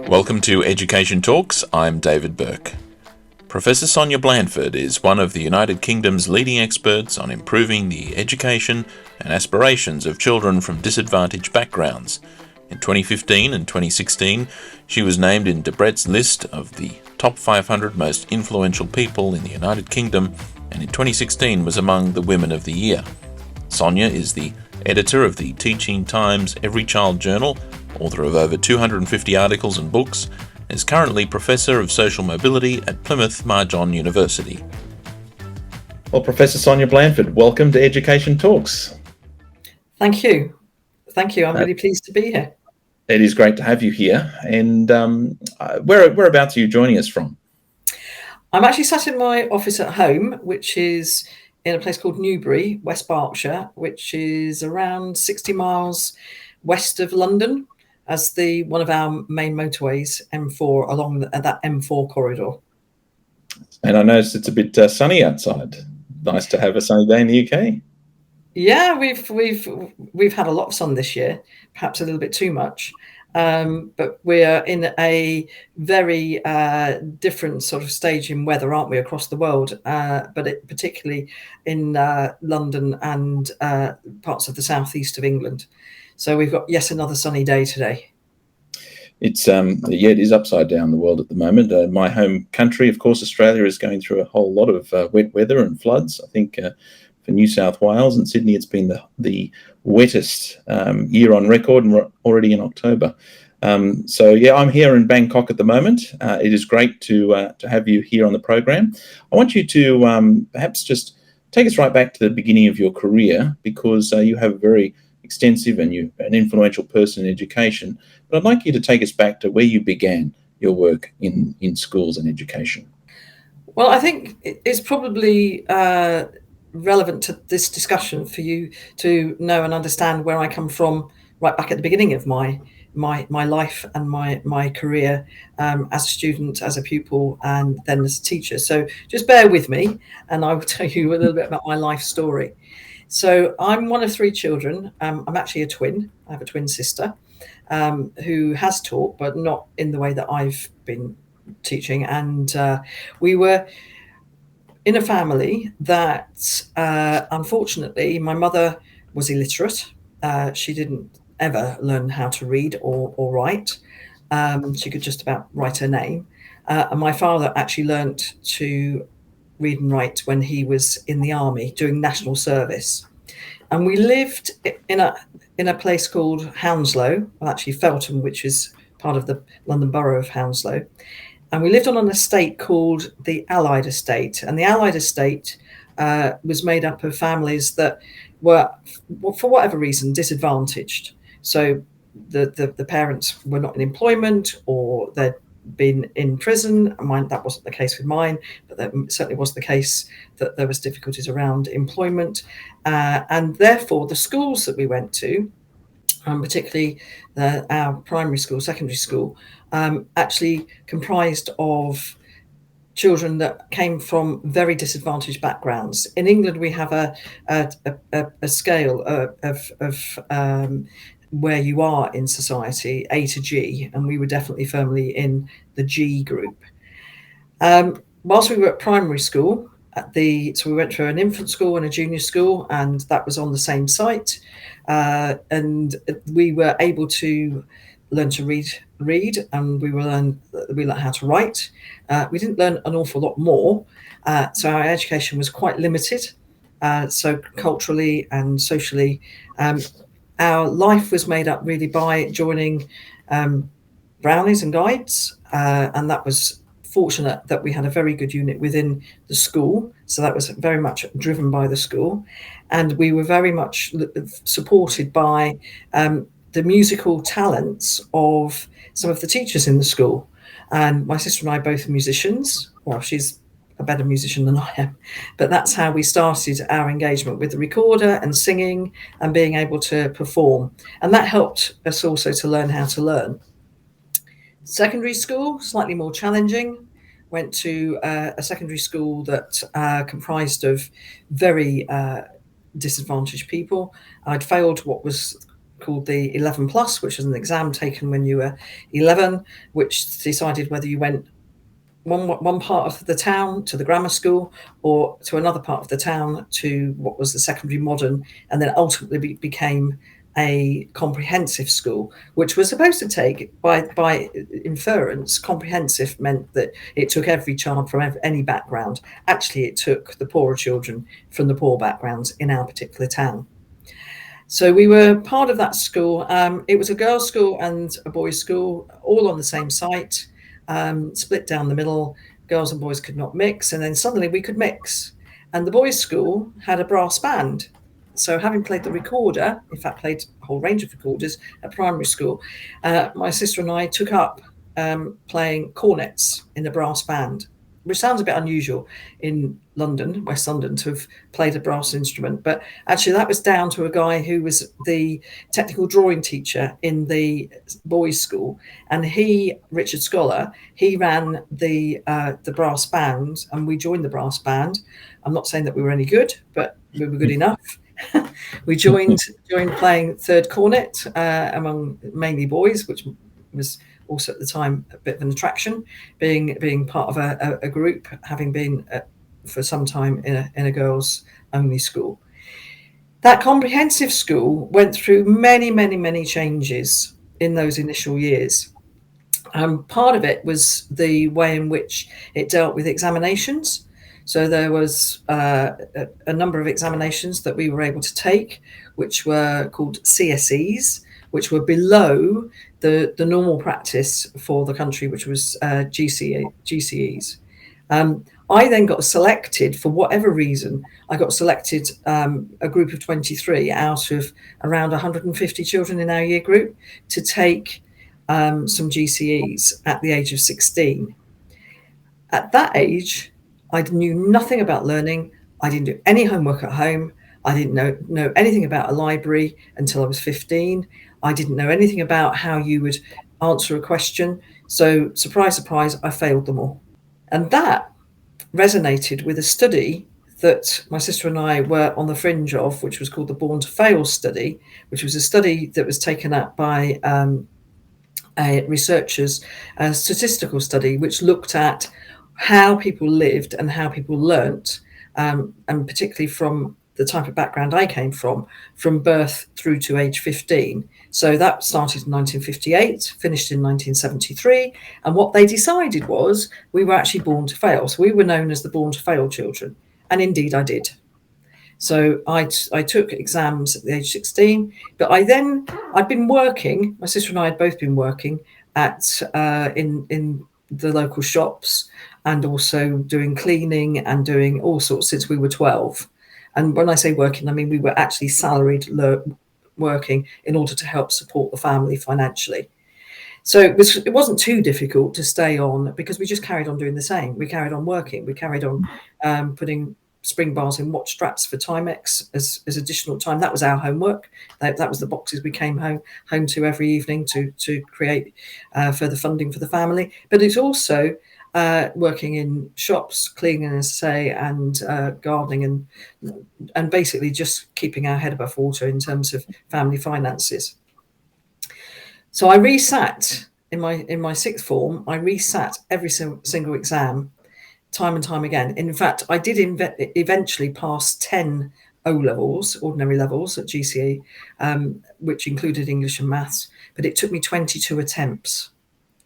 Welcome to Education Talks. I'm David Burke. Professor Sonia Blandford is one of the United Kingdom's leading experts on improving the education and aspirations of children from disadvantaged backgrounds. In 2015 and 2016, she was named in Debrett's list of the top 500 most influential people in the United Kingdom, and in 2016 was among the Women of the Year. Sonia is the editor of the Teaching Times Every Child Journal, author of over 250 articles and books, and is currently Professor of Social Mobility at Plymouth Marjon University. Well, Professor Sonia Blandford, welcome to Education Talks. Thank you. I'm really pleased to be here. It is great to have you here. And whereabouts are you joining us from? I'm actually sat in my office at home, which is in a place called Newbury, West Berkshire, which is around 60 miles west of London, as one of our main motorways, M4, along that M4 corridor. And I noticed it's a bit sunny outside. Nice to have a sunny day in the UK. Yeah, we've had a lot of sun this year, perhaps a little bit too much. But we're in a very different sort of stage in weather, aren't we, across the world? But particularly in London and parts of the southeast of England. So we've got yet another sunny day today. It is upside down the world at the moment. My home country, of course, Australia, is going through a whole lot of wet weather and floods. I think for New South Wales and Sydney, it's been the wettest year on record, and we're already in October. I'm here in Bangkok at the moment. It is great to have you here on the program. I want you to perhaps just take us right back to the beginning of your career, because you have a very extensive and you're an influential person in education. But I'd like you to take us back to where you began your work in schools and education. Well, I think it's probably relevant to this discussion for you to know and understand where I come from right back at the beginning of my life and my career as a student, as a pupil, and then as a teacher. So just bear with me and I will tell you a little bit about my life story. So I'm one of three children. I'm actually a twin. I have a twin sister who has taught, but not in the way that I've been teaching. And we were in a family that, unfortunately, my mother was illiterate. She didn't ever learn how to read or write. She could just about write her name. And my father actually learnt to read and write when he was in the army doing national service. And we lived in a place called Hounslow, well, actually Feltham, which is part of the London Borough of Hounslow. And we lived on an estate called the Allied Estate. And the Allied Estate was made up of families that were, for whatever reason, disadvantaged. So the parents were not in employment, or they'd been in prison. That wasn't the case with mine, but that certainly was the case that there was difficulties around employment. And therefore, the schools that we went to, particularly our primary school, secondary school, actually comprised of children that came from very disadvantaged backgrounds. In England, we have a scale of where you are in society, A to G, and we were definitely firmly in the G group. Whilst we were at primary school, so we went to an infant school and a junior school, and that was on the same site, and we were able to learn to read, and we learned how to write. We didn't learn an awful lot more, so our education was quite limited. So culturally and socially, our life was made up really by joining brownies and guides, and that was fortunate that we had a very good unit within the school. So that was very much driven by the school, and we were very much supported by the musical talents of some of the teachers in the school. And my sister and I both are musicians. Well, she's a better musician than I am, but that's how we started our engagement with the recorder and singing and being able to perform. And that helped us also to learn how to learn. Secondary school, slightly more challenging. Went to a secondary school that comprised of very disadvantaged people. I'd failed what was called the 11 plus, which was an exam taken when you were 11, which decided whether you went one part of the town to the grammar school or to another part of the town to what was the secondary modern, and then ultimately became a comprehensive school, which was supposed to take, by inference, comprehensive meant that it took every child from any background. Actually, it took the poorer children from the poor backgrounds in our particular town. So we were part of that school. It was a girls' school and a boys' school, all on the same site, split down the middle. Girls and boys could not mix, and then suddenly we could mix. And the boys' school had a brass band. So having played the recorder, in fact, played a whole range of recorders at primary school, my sister and I took up playing cornets in the brass band, which sounds a bit unusual in London, West London, to have played a brass instrument. But actually that was down to a guy who was the technical drawing teacher in the boys' school. And he, Richard Scholar, he ran the brass band, and we joined the brass band. I'm not saying that we were any good, but we were good enough. We joined playing third cornet among mainly boys, which was also at the time a bit of an attraction, being part of a group, having been for some time in a girls only school. That comprehensive school went through many changes in those initial years. Part of it was the way in which it dealt with examinations. So there was a number of examinations that we were able to take, which were called CSEs, which were below the normal practice for the country, which was GCEs. I then got selected, for whatever reason, I got selected, a group of 23 out of around 150 children in our year group, to take some GCEs at the age of 16. At that age, I knew nothing about learning. I didn't do any homework at home. I didn't know anything about a library until I was 15. I didn't know anything about how you would answer a question. So surprise, surprise, I failed them all. And that resonated with a study that my sister and I were on the fringe of, which was called the Born to Fail study, which was a study that was taken up by researchers, a statistical study, which looked at how people lived and how people learnt, and particularly from the type of background I came from birth through to age 15. So that started in 1958, finished in 1973. And what they decided was we were actually born to fail. So we were known as the born to fail children. And indeed I did. So I took exams at the age 16, but I'd been working, my sister and I had both been working at in the local shops, and also doing cleaning and doing all sorts since we were 12. And when I say working, I mean we were actually salaried working in order to help support the family financially. So it wasn't too difficult to stay on, because we just carried on doing the same. We carried on working. We carried on putting spring bars in watch straps for Timex as additional time. That was our homework. That was the boxes we came home to every evening to create further funding for the family. But it's also working in shops, cleaning, as I say, and gardening, and basically just keeping our head above water in terms of family finances. So I resat in my sixth form. I resat every single exam, time and time again. In fact, I did eventually pass 10 O-levels, ordinary levels at GCE, which included English and maths, but it took me 22 attempts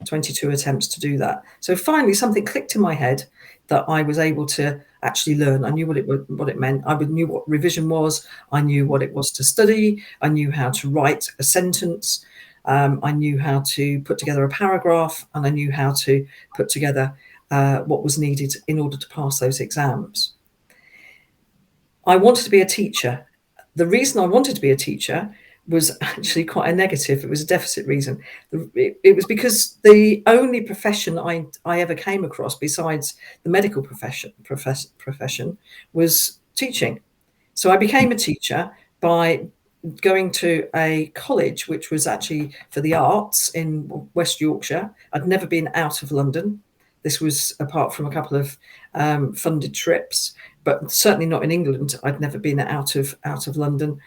to do that. So finally something clicked in my head that I was able to actually learn. I knew what it meant. I knew what revision was. I knew what it was to study. I knew how to write a sentence. I knew how to put together a paragraph, and I knew how to put together what was needed in order to pass those exams. I wanted to be a teacher. The reason I wanted to be a teacher was actually quite a negative. It was a deficit reason. It was because the only profession I ever came across besides the medical profession was teaching. So I became a teacher by going to a college which was actually for the arts in West Yorkshire. I'd never been out of London. This was apart from a couple of funded trips, but certainly not in England. I'd never been out of London.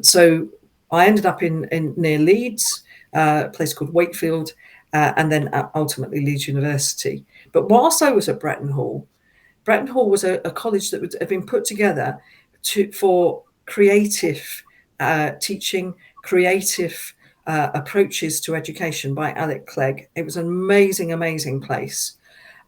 So I ended up in near Leeds, a place called Wakefield, and then ultimately Leeds University. But whilst I was at Bretton Hall was a college that had been put together for creative teaching, creative approaches to education by Alec Clegg. It was an amazing, amazing place.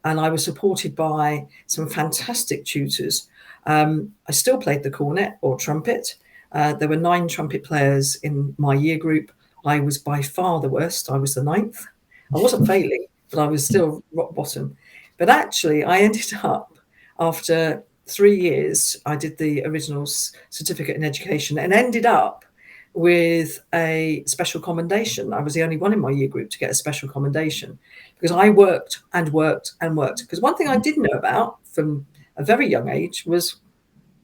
And I was supported by some fantastic tutors. I still played the cornet or trumpet. There were 9 trumpet players in my year group. I was by far the worst. I was the 9th. I wasn't failing, but I was still rock bottom. But actually, I ended up, after 3 years, I did the original certificate in education and ended up with a special commendation. I was the only one in my year group to get a special commendation because I worked and worked and worked. Because one thing I did know about from a very young age was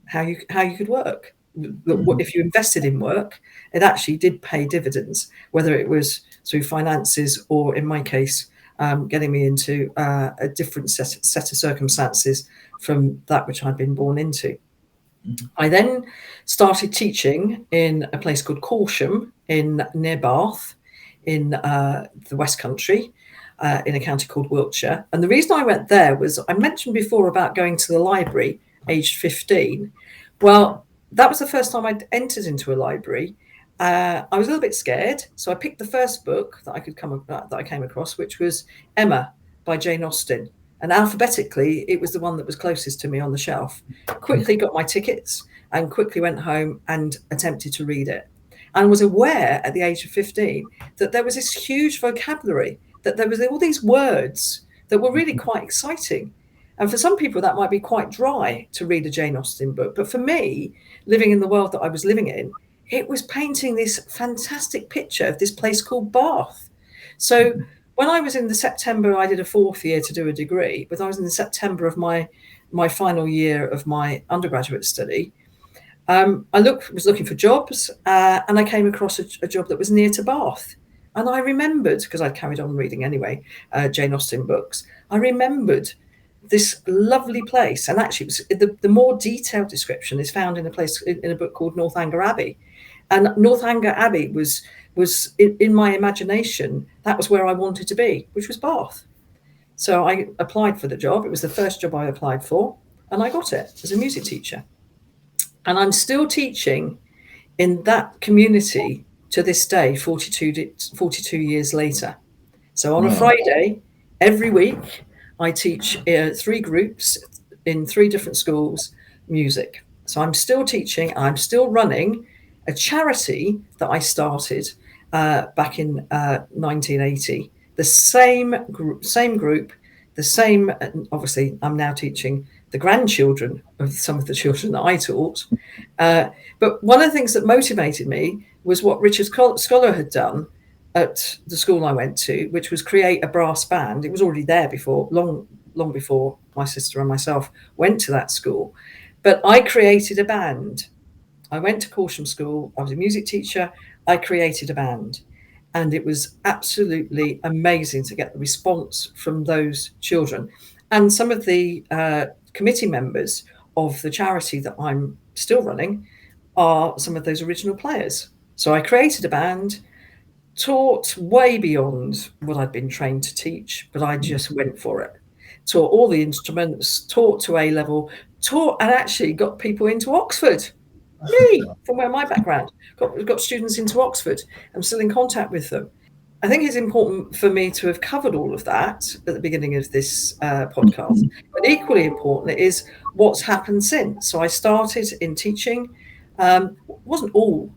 how you could work. If you invested in work, it actually did pay dividends, whether it was through finances or, in my case, getting me into a different set of circumstances from that which I'd been born into. I then started teaching in a place called Corsham near Bath in the West Country, in a county called Wiltshire. And the reason I went there was, I mentioned before about going to the library aged 15. Well, that was the first time I'd entered into a library. I was a little bit scared, so I picked the first book that I came across, which was Emma by Jane Austen. And alphabetically, it was the one that was closest to me on the shelf. Quickly got my tickets and quickly went home and attempted to read it. And was aware at the age of 15 that there was this huge vocabulary, that there was all these words that were really quite exciting. And for some people, that might be quite dry to read a Jane Austen book. But for me, living in the world that I was living in, it was painting this fantastic picture of this place called Bath. So when I was in the September, I did a 4th year to do a degree, but I was in the September of my final year of my undergraduate study. I was looking for jobs, and I came across a job that was near to Bath. And I remembered, because I'd carried on reading anyway, Jane Austen books, I remembered this lovely place. And actually, the more detailed description is found in a book called Northanger Abbey. And Northanger Abbey was in my imagination, that was where I wanted to be, which was Bath. So I applied for the job. It was the first job I applied for, and I got it as a music teacher. And I'm still teaching in that community to this day, 42 years later. So on a Friday, every week, I teach 3 groups in 3 different schools, music. So I'm still teaching, I'm still running a charity that I started back in 1980. The same group, obviously I'm now teaching the grandchildren of some of the children that I taught. But one of the things that motivated me was what Richard Scholar had done at the school I went to, which was create a brass band. It was already there before, long before my sister and myself went to that school. But I created a band. I went to Corsham School. I was a music teacher. I created a band. And it was absolutely amazing to get the response from those children. And some of the committee members of the charity that I'm still running are some of those original players. So I created a band, taught way beyond what I'd been trained to teach, but I just went for it. Taught all the instruments, taught to A level, taught and actually got people into Oxford. Me, from where my background, got students into Oxford. I'm still in contact with them. I think it's important for me to have covered all of that at the beginning of this podcast. But equally important is what's happened since. So I started in teaching. Wasn't all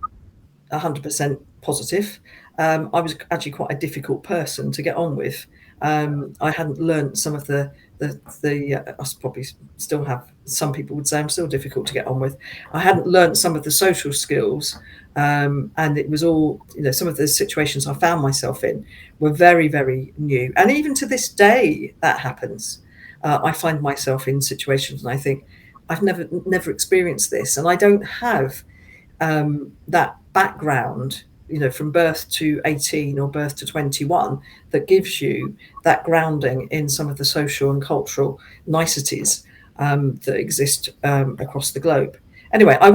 100% positive. I was actually quite a difficult person to get on with. I hadn't learned some of the I probably still have, some people would say I'm still difficult to get on with. I hadn't learned some of the social skills, and it was all, some of the situations I found myself in were very, very new. And even to this day, that happens. I find myself in situations and I think, I've never experienced this, and I don't have that background, from birth to 18 or birth to 21, that gives you that grounding in some of the social and cultural niceties that exist across the globe. Anyway, I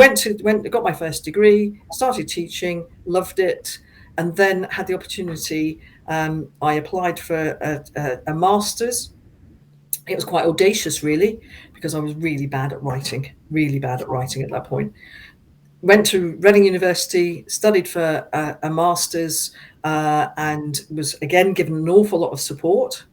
got my first degree, started teaching, loved it, and then had the opportunity. I applied for a master's. It was quite audacious, really, because I was really bad at writing at that point. Went to Reading University, studied for a master's, and was again given an awful lot of support.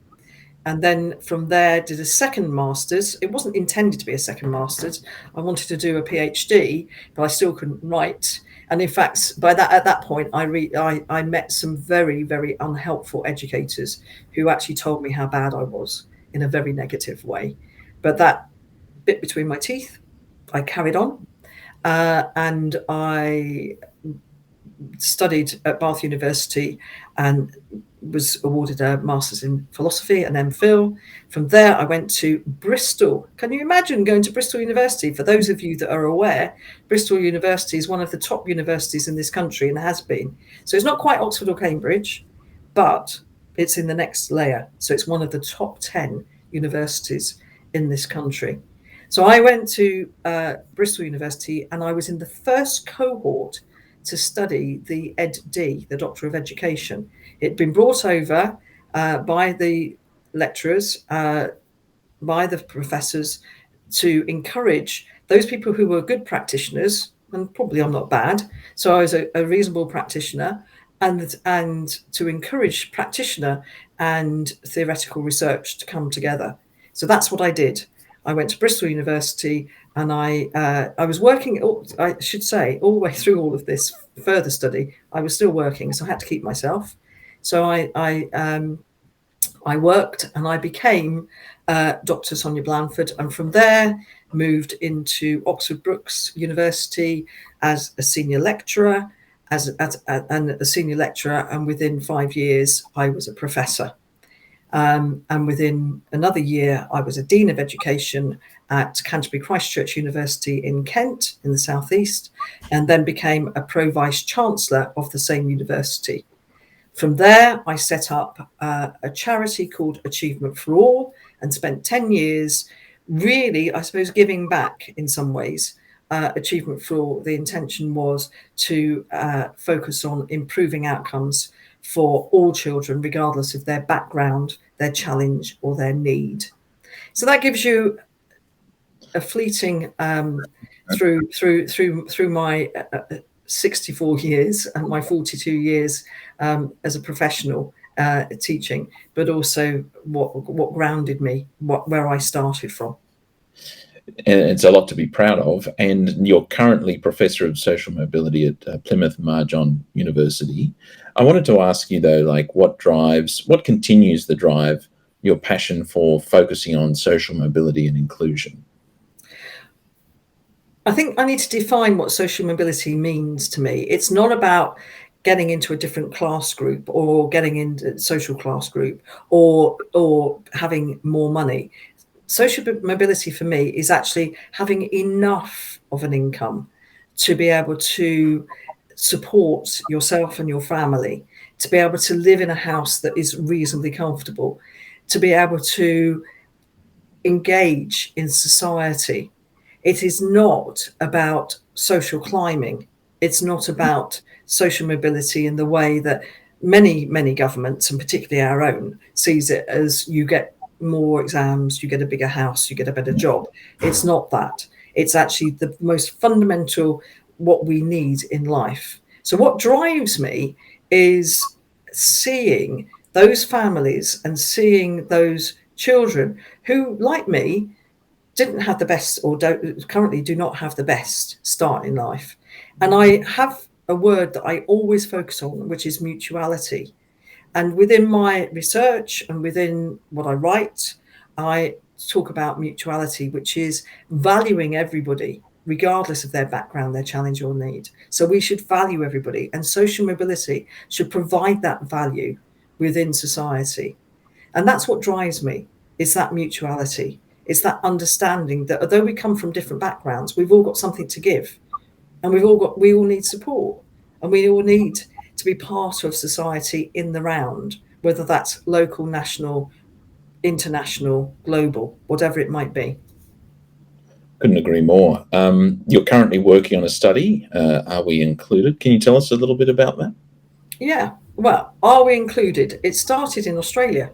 And then from there did a second master's. It wasn't intended to be a second master's. I wanted to do a PhD, but I still couldn't write. And in fact, at that point, I met some very, very unhelpful educators who actually told me how bad I was in a very negative way. But that bit between my teeth, I carried on, and I studied at Bath University and was awarded a master's in philosophy and MPhil. From there, I went to Bristol. Can you imagine going to Bristol University? For those of you that are aware, Bristol University is one of the top universities in this country and has been. So it's not quite Oxford or Cambridge, but it's in the next layer. So it's one of the top 10 universities in this country. So I went to Bristol University, and I was in the first cohort to study the Ed.D., the Doctor of Education. It'd been brought over by the lecturers, by the professors, to encourage those people who were good practitioners, and probably I'm not bad, so I was a reasonable practitioner, and to encourage practitioner and theoretical research to come together. So that's what I did. I went to Bristol University, and I was working, I should say, all the way through all of this further study. I was still working, so I had to keep myself. So I worked, and I became Dr. Sonia Blandford, and from there moved into Oxford Brookes University as a senior lecturer, and within 5 years I was a professor. And within another year, I was a Dean of Education at Canterbury Christ Church University in Kent, in the southeast, and then became a Pro-Vice Chancellor of the same university. From there, I set up a charity called Achievement for All and spent 10 years really, I suppose, giving back in some ways. Achievement for All, the intention was to focus on improving outcomes for all children, regardless of their background, their challenge, or their need. So that gives you a fleeting through my 64 years and my 42 years as a professional teaching, but also what grounded me, where I started from. And it's a lot to be proud of. And you're currently Professor of Social Mobility at Plymouth Marjon University. I wanted to ask you, though, like what continues the drive, your passion for focusing on social mobility and inclusion? I think I need to define what social mobility means to me. It's not about getting into a different class group or getting into social class group or having more money. Social mobility for me is actually having enough of an income to be able to support yourself and your family, to be able to live in a house that is reasonably comfortable, to be able to engage in society. It is not about social climbing. It's not about social mobility in the way that many governments, and particularly our own, sees it as you get more exams, you get a bigger house, you get a better job. It's not that. It's actually the most fundamental what we need in life. So what drives me is seeing those families and seeing those children who, like me, didn't have the best or currently do not have the best start in life. And I have a word that I always focus on, which is mutuality. And within my research and within what I write, I talk about mutuality, which is valuing everybody, regardless of their background, their challenge or need. So we should value everybody, and social mobility should provide that value within society. And that's what drives me, is that mutuality. It's that understanding that although we come from different backgrounds, we've all got something to give, and we all need support, and we all need to be part of society in the round, whether that's local, national, international, global, whatever it might be. Couldn't agree more. You're currently working on a study. Are we included? Can you tell us a little bit about that? Yeah, well, are we included? It started in Australia,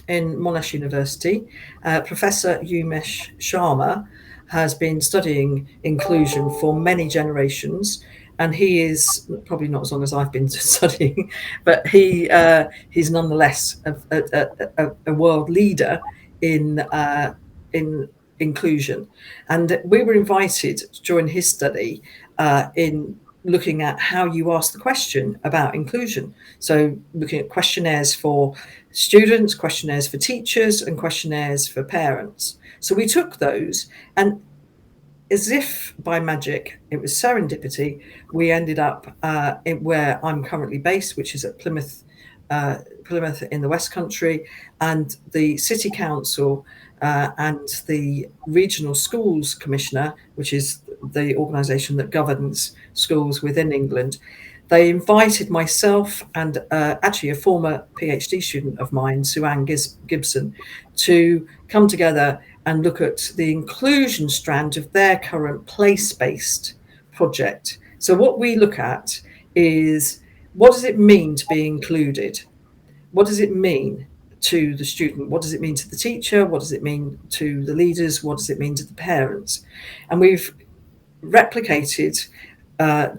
in Monash University. Professor Umesh Sharma has been studying inclusion for many generations, and he is probably not as long as I've been studying, but he's nonetheless a world leader in inclusion. And we were invited to join his study in looking at how you ask the question about inclusion. So looking at questionnaires for students, questionnaires for teachers, and questionnaires for parents. So we took those, and as if by magic, it was serendipity, we ended up where I'm currently based, which is at Plymouth in the West Country, and the City Council and the Regional Schools Commissioner, which is the organisation that governs schools within England. They invited myself and actually a former PhD student of mine, Sue-Ann Gibson, to come together and look at the inclusion strand of their current place-based project. So what we look at is, what does it mean to be included? What does it mean to the student? What does it mean to the teacher? What does it mean to the leaders? What does it mean to the parents? And we've replicated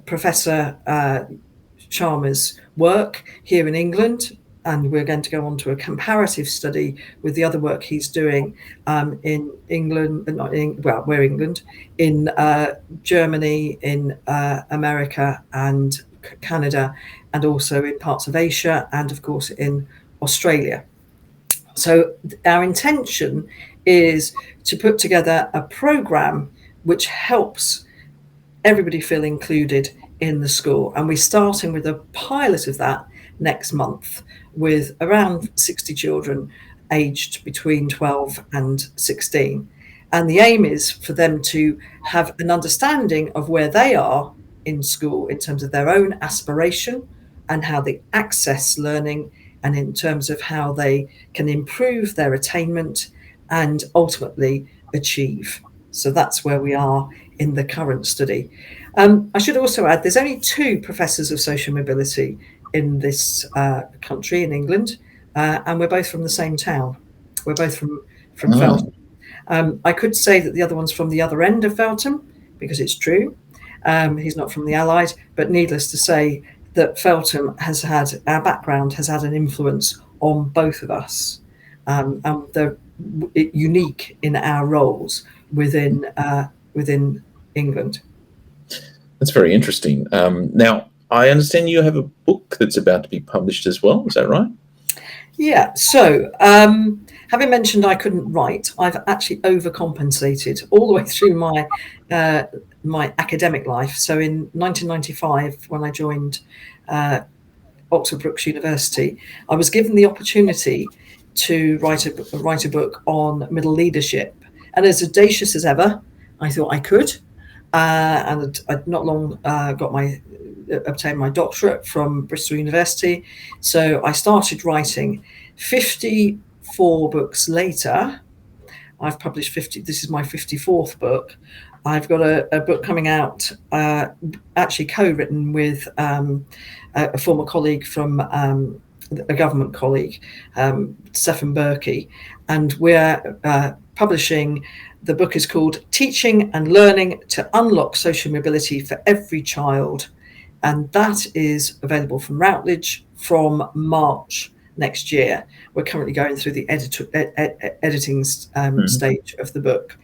Professor Sharma's work here in England, and we're going to go on to a comparative study with the other work he's doing in England, in Germany, in America and Canada, and also in parts of Asia, and of course in Australia. So our intention is to put together a program which helps everybody feel included in the school. And we're starting with a pilot of that next month with around 60 children aged between 12 and 16. And the aim is for them to have an understanding of where they are in school in terms of their own aspiration and how they access learning, and in terms of how they can improve their attainment and ultimately achieve. So that's where we are in the current study. I should also add, there's only 2 professors of social mobility in this country, in England, and we're both from the same town. We're both from Feltham. I could say that the other one's from the other end of Feltham, because it's true. He's not from the Allied, but needless to say that Feltham has had, our background has had an influence on both of us. And they're unique in our roles within England. That's very interesting. Now, I understand you have a book that's about to be published as well. Is that right? Yeah. So, having mentioned I couldn't write, I've actually overcompensated all the way through my my academic life. So, in 1995, when I joined Oxford Brookes University, I was given the opportunity to write a book on middle leadership, and as audacious as ever, I thought I could. And I'd not long obtained my doctorate from Bristol University. So I started writing. 54 books later, I've published 50. This is my 54th book. I've got a book coming out, actually co-written with a former colleague from a government colleague, Stephen Berkey, and we're publishing. The book is called Teaching and Learning to Unlock Social Mobility for Every Child, and that is available from Routledge from March next year. We're currently going through the editing stage of the book.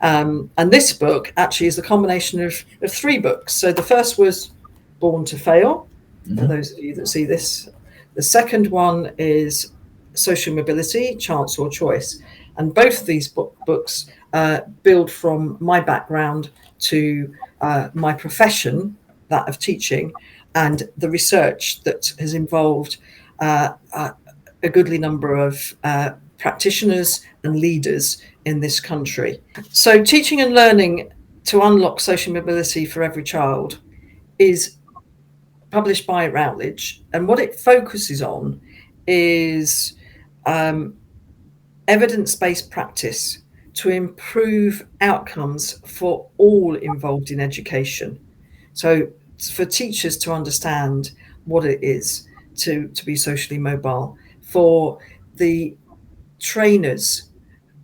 And this book actually is a combination of 3 books. So the first was Born to Fail, for those of you that see this. The second one is Social Mobility, Chance or Choice. And both of these books build from my background to my profession, that of teaching, and the research that has involved a goodly number of practitioners and leaders in this country. So Teaching and Learning to Unlock Social Mobility for Every Child is published by Routledge, and what it focuses on is evidence-based practice to improve outcomes for all involved in education. So for teachers to understand what it is to be socially mobile, for the trainers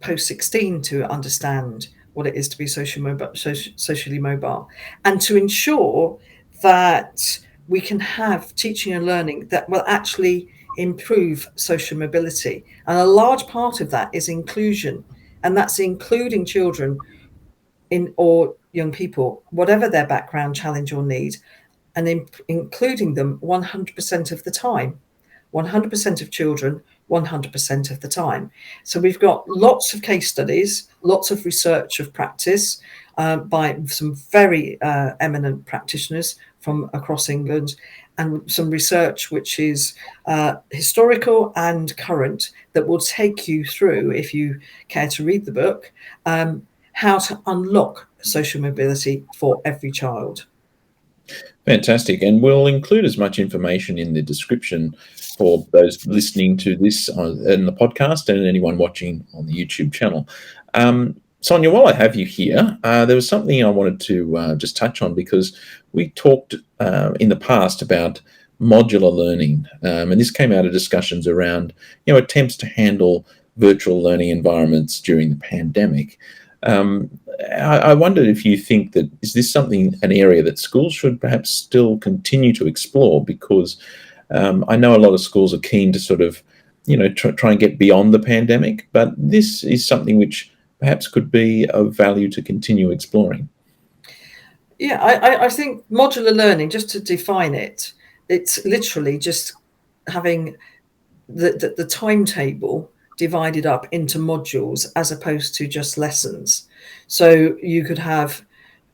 post 16 to understand what it is to be socially mobile, and to ensure that we can have teaching and learning that will actually improve social mobility. And a large part of that is inclusion, and that's including children in or young people, whatever their background, challenge or need, and including them 100% of the time. 100% of children, 100% of the time. So we've got lots of case studies, lots of research of practice by some very eminent practitioners from across England, and some research which is historical and current that will take you through, if you care to read the book, how to unlock social mobility for every child. Fantastic. And we'll include as much information in the description for those listening to this in the podcast and anyone watching on the YouTube channel. Sonia, while I have you here, there was something I wanted to just touch on, because we talked in the past about modular learning, and this came out of discussions around attempts to handle virtual learning environments during the pandemic. I wondered if you think that, is this an area that schools should perhaps still continue to explore? Because I know a lot of schools are keen to sort of, try and get beyond the pandemic, but this is something which perhaps could be of value to continue exploring. Yeah, I think modular learning, just to define it, it's literally just having the timetable divided up into modules as opposed to just lessons. So you could have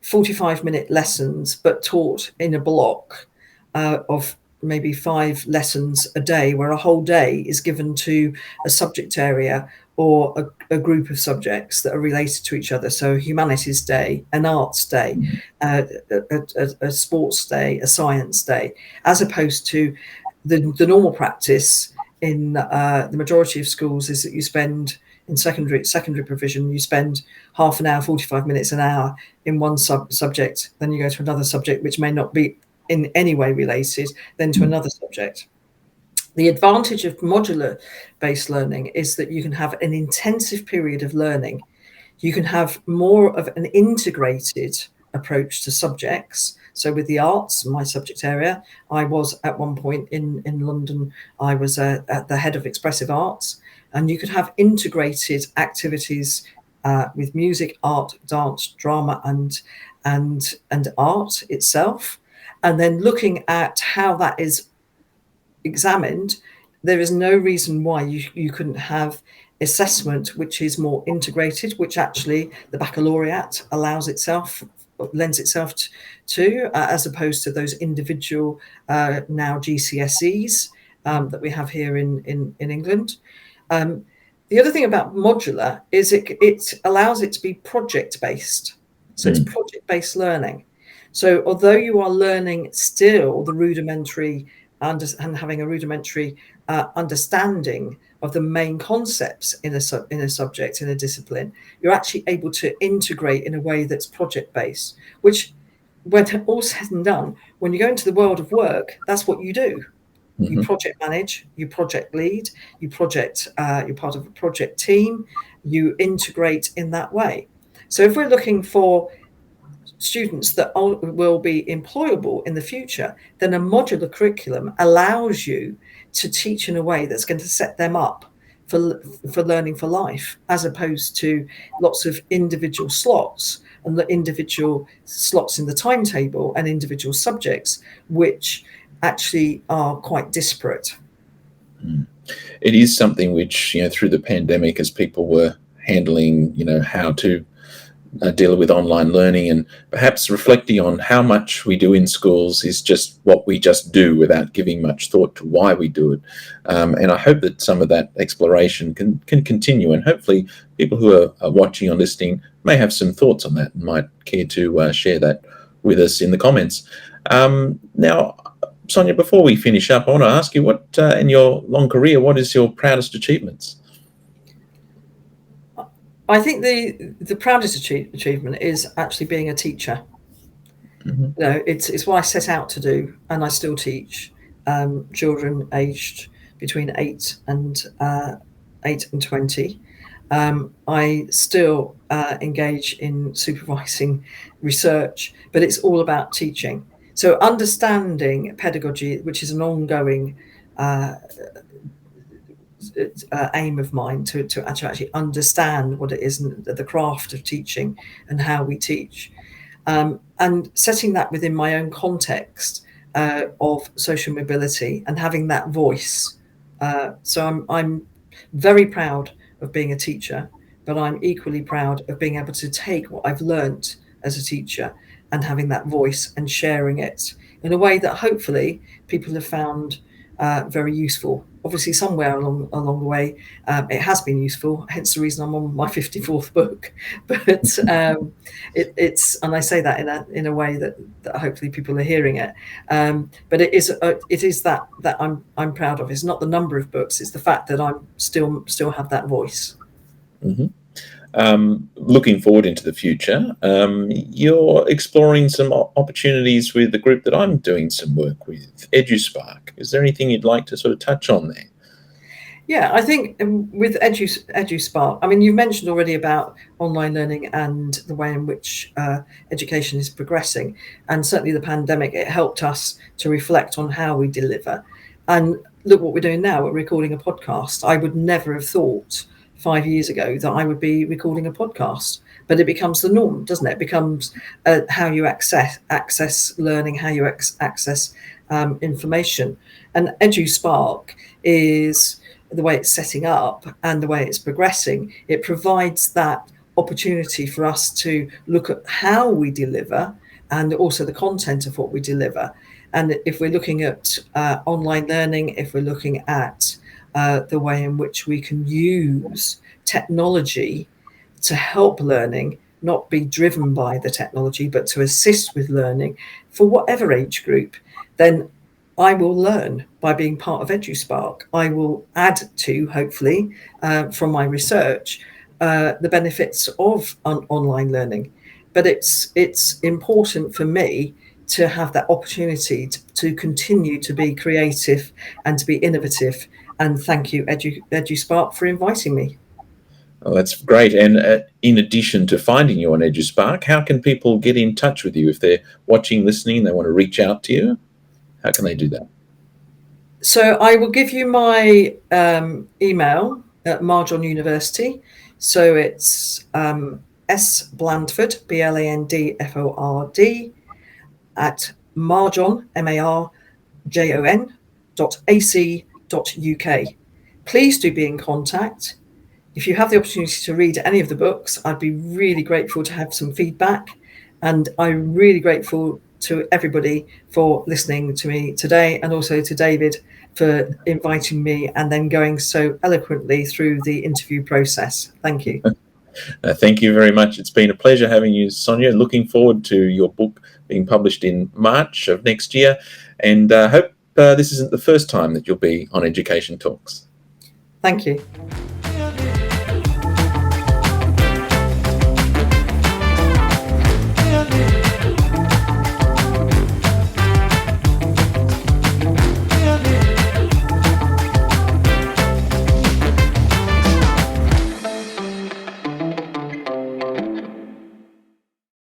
45-minute lessons, but taught in a block of maybe 5 lessons a day, where a whole day is given to a subject area or a group of subjects that are related to each other. So a humanities day, an arts day, a sports day, a science day, as opposed to the normal practice in the majority of schools is that you spend in secondary provision, you spend half an hour, 45 minutes, an hour in one subject, then you go to another subject which may not be in any way related, then to another subject. The advantage of modular based learning is that you can have an intensive period of learning. You can have more of an integrated approach to subjects. So with the arts, my subject area, I was at one point in London, I was at the head of expressive arts, and you could have integrated activities with music, art, dance, drama, and art itself. And then looking at how that is examined, there is no reason why you couldn't have assessment which is more integrated, which actually the baccalaureate lends itself to, as opposed to those individual now GCSEs that we have here in England. The other thing about modular is it allows it to be project based. So it's project based learning. So although you are learning still the rudimentary and having a rudimentary understanding of the main concepts in a subject, in a discipline, you're actually able to integrate in a way that's project based, which, when all said and done, when you go into the world of work, that's what you do. You project manage, you project lead, you're part of a project team, you integrate in that way. So if we're looking for students that will be employable in the future, then a modular curriculum allows you to teach in a way that's going to set them up for learning for life, as opposed to lots of individual slots and the individual slots in the timetable and individual subjects, which actually are quite disparate. It is something which, through the pandemic, as people were handling, how to deal with online learning, and perhaps reflecting on how much we do in schools is just what we just do without giving much thought to why we do it. And I hope that some of that exploration can continue, and hopefully people who are watching or listening may have some thoughts on that and might care to share that with us in the comments. Now, Sonia, before we finish up, I want to ask you, what in your long career, what is your proudest achievements? I think the proudest achievement is actually being a teacher. Mhm. You know, it's what I set out to do, and I still teach children aged between 8 and 20. I still engage in supervising research, but it's all about teaching. So understanding pedagogy, which is an ongoing aim of mine, to actually understand what it is, and the craft of teaching and how we teach, and setting that within my own context of social mobility and having that voice. So I'm very proud of being a teacher, but I'm equally proud of being able to take what I've learnt as a teacher and having that voice and sharing it in a way that hopefully people have found very useful. Obviously, somewhere along the way, it has been useful. Hence the reason I'm on my 54th book. But it's, and I say that in a way that hopefully people are hearing it. But it is that I'm proud of. It's not the number of books; it's the fact that I'm still have that voice. Mm-hmm. Looking forward into the future, you're exploring some opportunities with the group that I'm doing some work with, EduSpark. Is there anything you'd like to sort of touch on there? Yeah, I think with EduSpark, I mean, you've mentioned already about online learning and the way in which education is progressing. And certainly the pandemic, it helped us to reflect on how we deliver. And look what we're doing now, we're recording a podcast. I would never have thought 5 years ago that I would be recording a podcast, but it becomes the norm, doesn't it? It becomes how you access learning, how you access information. And EduSpark is the way it's setting up and the way it's progressing. It provides that opportunity for us to look at how we deliver and also the content of what we deliver. And if we're looking at online learning, if we're looking at the way in which we can use technology to help learning, not be driven by the technology, but to assist with learning for whatever age group, then I will learn by being part of EduSpark. I will add to, hopefully, from my research, the benefits of online learning. But it's important for me to have that opportunity to continue to be creative and to be innovative. And thank you, EduSpark, for inviting me. Oh, that's great. And in addition to finding you on EduSpark, how can people get in touch with you if they're watching, listening, they want to reach out to you? How can they do that? So I will give you my email at Marjon University. So it's S Blandford, BLANDFORD, at Marjon, marjon.ac.uk. Please do be in contact. If you have the opportunity to read any of the books, I'd be really grateful to have some feedback. And I'm really grateful to everybody for listening to me today, and also to David for inviting me and then going so eloquently through the interview process. Thank you. Thank you very much. It's been a pleasure having you, Sonia. Looking forward to your book being published in March of next year, and hope this isn't the first time that you'll be on Education Talks. Thank you.